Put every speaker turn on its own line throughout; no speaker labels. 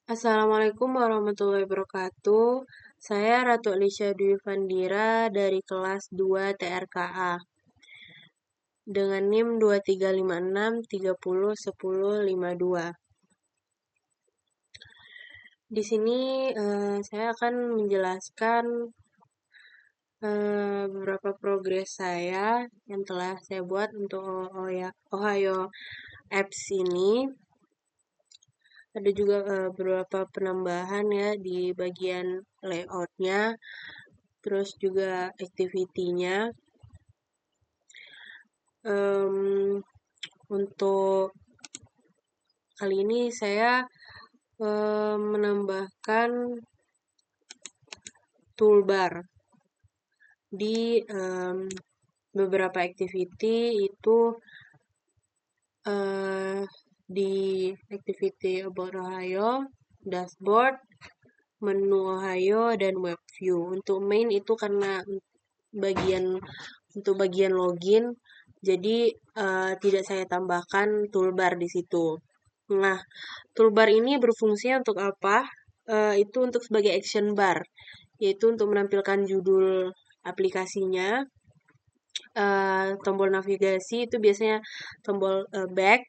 Assalamualaikum warahmatullahi wabarakatuh. Saya Ratu Alicia Dwi Fandira dari kelas 2 TRKA dengan NIM 2356301052. Di sini saya akan menjelaskan beberapa progres saya yang telah saya buat untuk Ohio Apps ini. Ada juga beberapa penambahan ya di bagian layoutnya, terus juga activity-nya. Untuk kali ini saya menambahkan toolbar di beberapa activity itu di activity about Ohio, dashboard, menu Ohio, dan web view. Untuk main itu karena untuk bagian login, jadi tidak saya tambahkan toolbar di situ. Nah, toolbar ini berfungsi untuk apa? Itu untuk sebagai action bar, yaitu untuk menampilkan judul aplikasinya, tombol navigasi itu biasanya tombol back,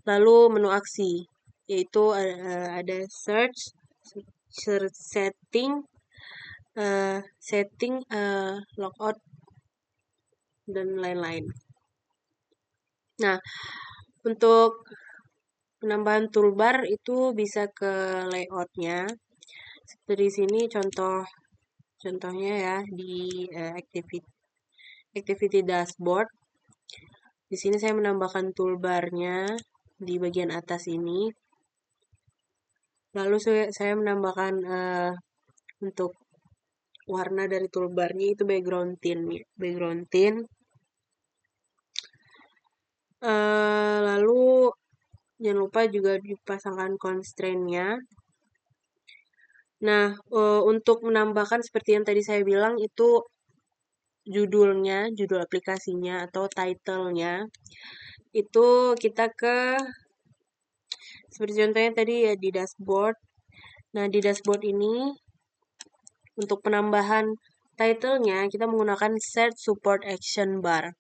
lalu menu aksi, yaitu ada search setting, logout, dan lain-lain. Nah, untuk penambahan toolbar itu bisa ke layoutnya. Seperti sini contohnya ya di activity dashboard. Di sini saya menambahkan toolbarnya di bagian atas ini. Lalu saya menambahkan untuk warna dari toolbarnya itu background tint. Lalu jangan lupa juga dipasangkan constraint-nya. Nah, untuk menambahkan seperti yang tadi saya bilang itu judul aplikasinya atau title-nya itu kita seperti contohnya tadi ya di dashboard. Nah, di dashboard ini untuk penambahan title-nya kita menggunakan set support action bar.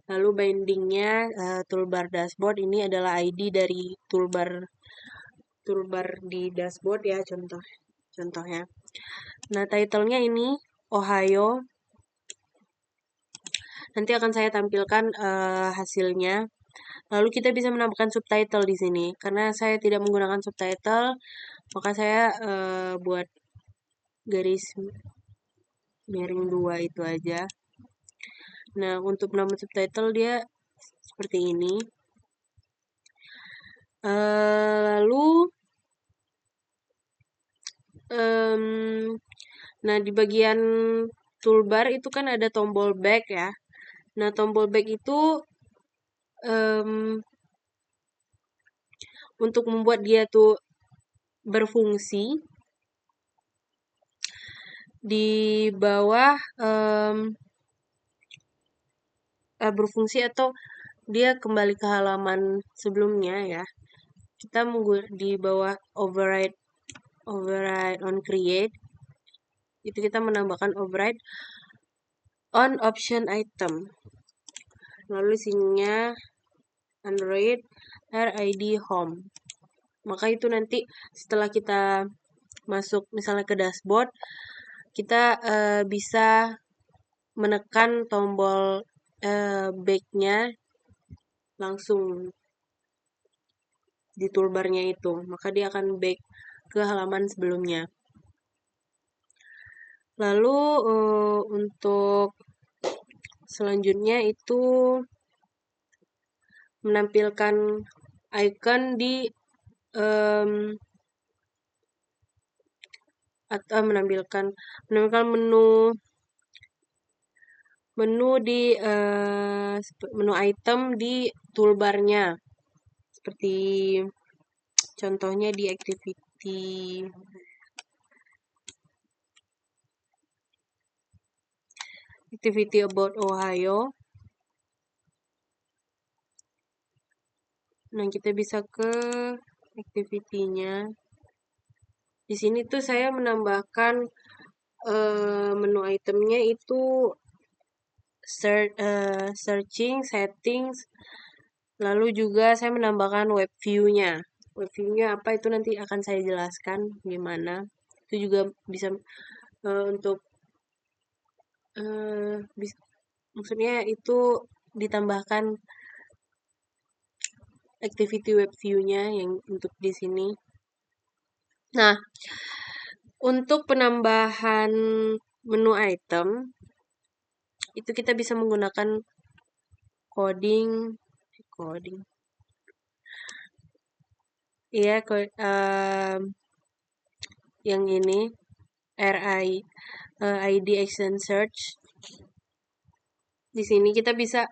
Lalu bindingnya toolbar dashboard ini adalah ID dari toolbar di dashboard ya contohnya. Nah, title-nya ini Ohio. Nanti akan saya tampilkan hasilnya. Lalu kita bisa menambahkan subtitle di sini. Karena saya tidak menggunakan subtitle, maka saya buat garis miring 2 itu aja. Nah, untuk menambah subtitle dia seperti ini. Lalu nah di bagian toolbar itu kan ada tombol back ya. Nah, tombol back itu untuk membuat dia tuh berfungsi di bawah berfungsi atau dia kembali ke halaman sebelumnya ya. Kita di bawah override on create itu kita menambahkan override on option item. Lalu isinya Android RID home. Maka itu nanti setelah kita masuk misalnya ke dashboard, kita bisa menekan tombol back-nya langsung di toolbarnya itu. Maka dia akan back ke halaman sebelumnya. Lalu untuk selanjutnya itu menampilkan icon di atau menampilkan menu di menu item di toolbarnya. Seperti contohnya di activity about Ohio. Nah, kita bisa ke activity-nya. Di sini tuh saya menambahkan menu itemnya itu searching, settings, lalu juga saya menambahkan web view-nya. Web view-nya apa itu nanti akan saya jelaskan gimana. Itu juga bisa untuk maksudnya itu ditambahkan activity web view-nya yang untuk di sini. Nah, untuk penambahan menu item itu kita bisa menggunakan coding iya, yang ini ID action search. Di sini kita bisa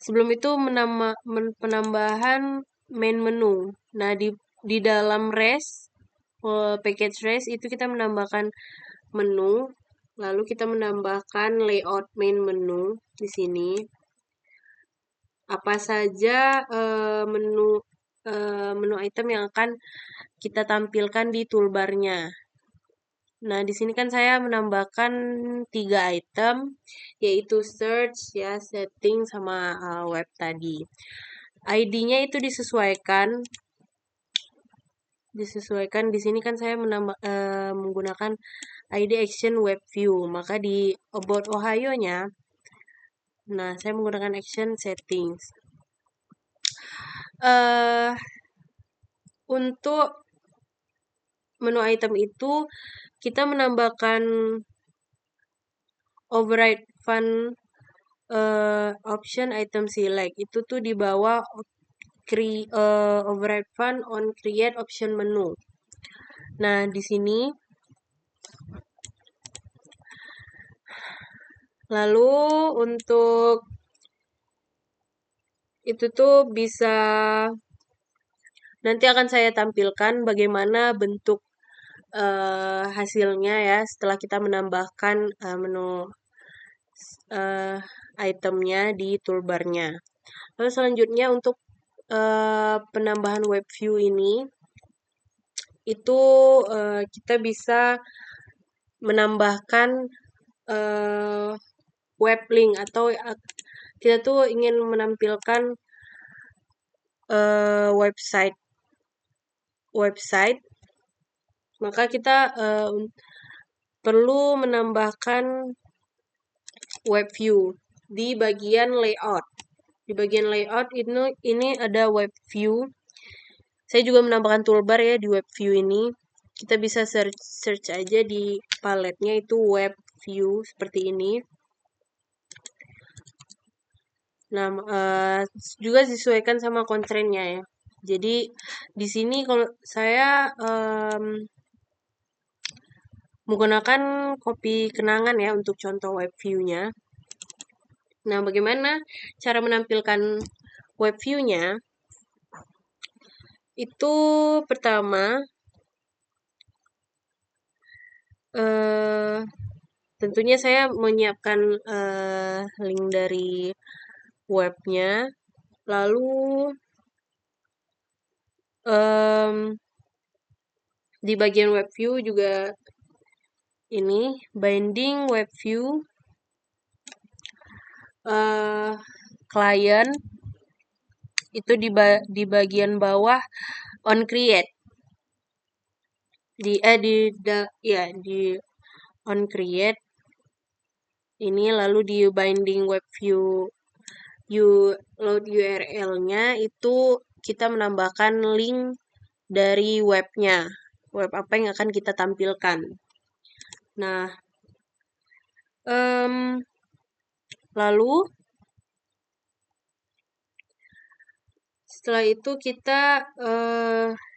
sebelum itu penambahan main menu. Nah, di dalam res package res itu kita menambahkan menu, lalu kita menambahkan layout main menu di sini. Apa saja menu item yang akan kita tampilkan di toolbarnya. Nah, di sini kan saya menambahkan 3 item, yaitu search, ya, setting, sama web tadi. ID-nya itu disesuaikan. Di sini kan saya menggunakan ID action web view. Maka di about Ohio-nya, nah, saya menggunakan action settings. Untuk menu item itu kita menambahkan override fun option item select. Itu tuh di bawah override fun on create option menu. Nah, di sini lalu untuk itu tuh bisa nanti akan saya tampilkan bagaimana bentuk hasilnya ya setelah kita menambahkan menu itemnya di toolbarnya. Lalu selanjutnya untuk penambahan web view ini itu kita bisa menambahkan web link atau kita tuh ingin menampilkan website, maka kita perlu menambahkan web view di bagian layout. Di bagian layout ini ada web view. Saya juga menambahkan toolbar ya di web view ini. Kita bisa search aja di paletnya itu web view seperti ini. Nah, juga disesuaikan sama constraint-nya ya. Jadi di sini kalau saya menggunakan copy kenangan ya untuk contoh web view-nya. Nah, bagaimana cara menampilkan web view-nya? Itu pertama tentunya saya menyiapkan link dari webnya, lalu di bagian web view juga ini binding web view client itu di bagian bawah on create di on create ini, lalu di binding web view load URL-nya itu kita menambahkan link dari webnya, web apa yang akan kita tampilkan. Nah, lalu setelah itu kita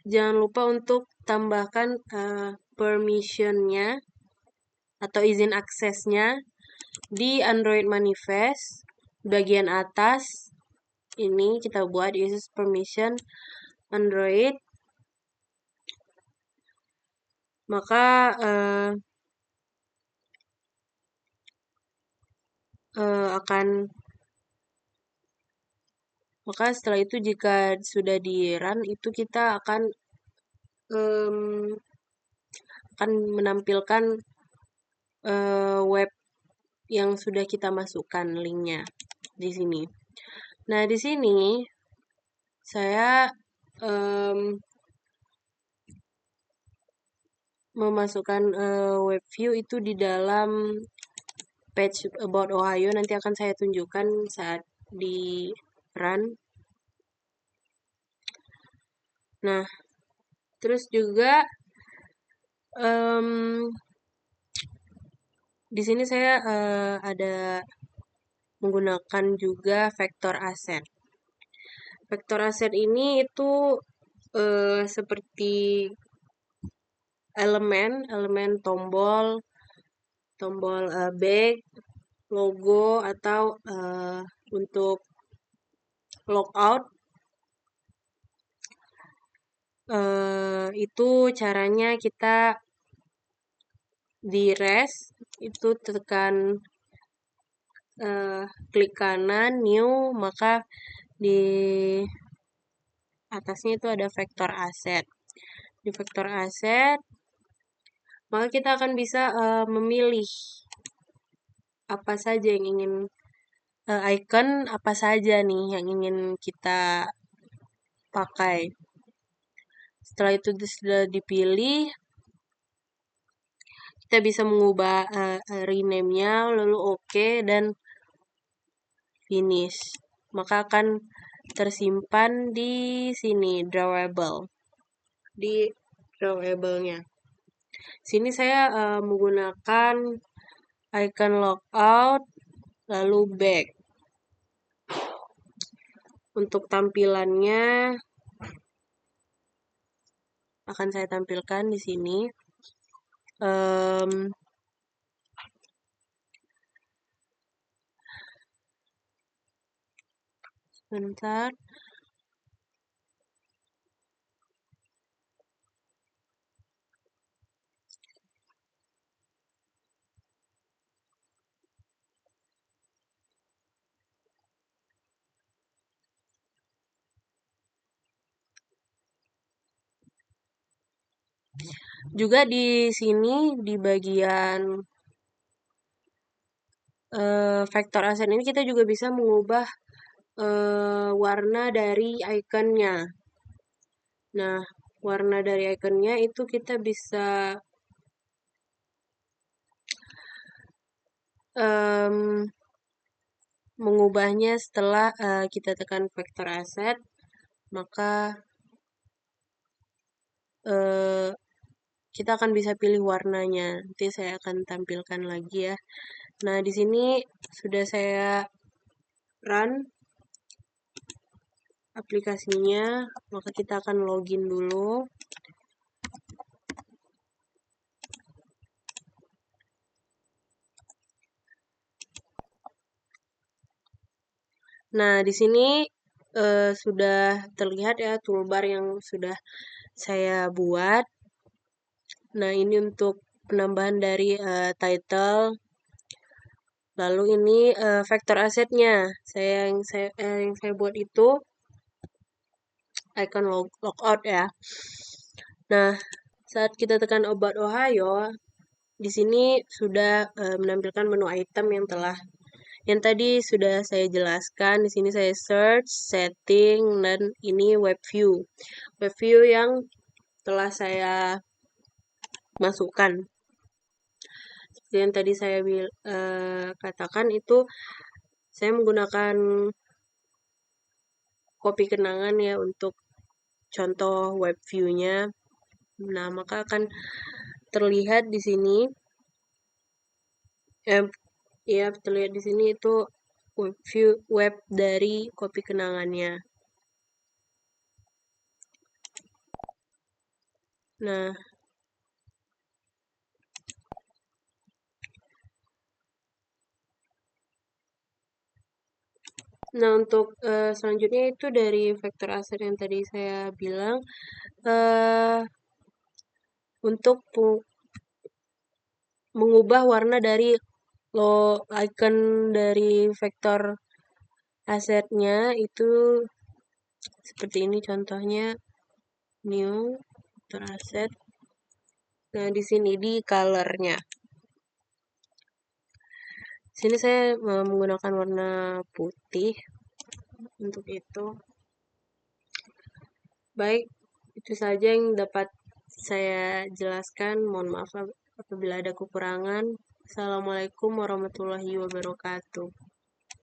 jangan lupa untuk tambahkan permission-nya atau izin aksesnya di Android Manifest bagian atas. Ini kita buat uses permission Android. Maka maka setelah itu jika sudah di run itu kita akan akan menampilkan web yang sudah kita masukkan linknya di sini. Nah, di sini saya memasukkan web view itu di dalam page about Ohio. Nanti akan saya tunjukkan saat di run. Nah, terus juga di sini saya ada menggunakan juga vektor asset. Vektor asset ini itu seperti elemen tombol back, logo, atau untuk logout. Itu caranya kita di rest itu tekan klik kanan new, maka di atasnya itu ada vektor asset. Di vektor asset maka kita akan bisa memilih apa saja yang ingin icon apa saja nih yang ingin kita pakai. Setelah itu sudah dipilih, kita bisa mengubah rename-nya, lalu OK, dan finish. Maka akan tersimpan di sini, drawable. Di drawable-nya. Sini saya menggunakan icon logout, lalu back. Untuk tampilannya akan saya tampilkan di sini. Sebentar. Juga di sini di bagian vektor asset ini kita juga bisa mengubah warna dari ikonnya. Nah, warna dari ikonnya itu kita bisa mengubahnya setelah kita tekan vektor asset, maka kita akan bisa pilih warnanya. Nanti saya akan tampilkan lagi ya. Nah, di sini sudah saya run aplikasinya, maka kita akan login dulu. Nah, di sini sudah terlihat ya toolbar yang sudah saya buat. Nah, ini untuk penambahan dari title. Lalu ini vektor asetnya. Yang saya buat itu icon logout ya. Nah, saat kita tekan About Ohio, di sini sudah menampilkan menu item yang tadi sudah saya jelaskan. Di sini saya search, setting, dan ini web view. Web view yang telah saya masukkan. Seperti yang tadi saya katakan itu saya menggunakan kopi kenangan ya untuk contoh web view-nya. Nah, maka akan terlihat di sini ya terlihat di sini itu web view web dari kopi kenangannya. Nah, untuk selanjutnya itu dari vektor asset yang tadi saya bilang untuk mengubah warna dari icon dari vektor asetnya itu seperti ini contohnya new vektor asset. Nah, di sini di color-nya. Sini saya menggunakan warna putih untuk itu. Baik, itu saja yang dapat saya jelaskan. Mohon maaf apabila ada kekurangan. Assalamualaikum warahmatullahi wabarakatuh.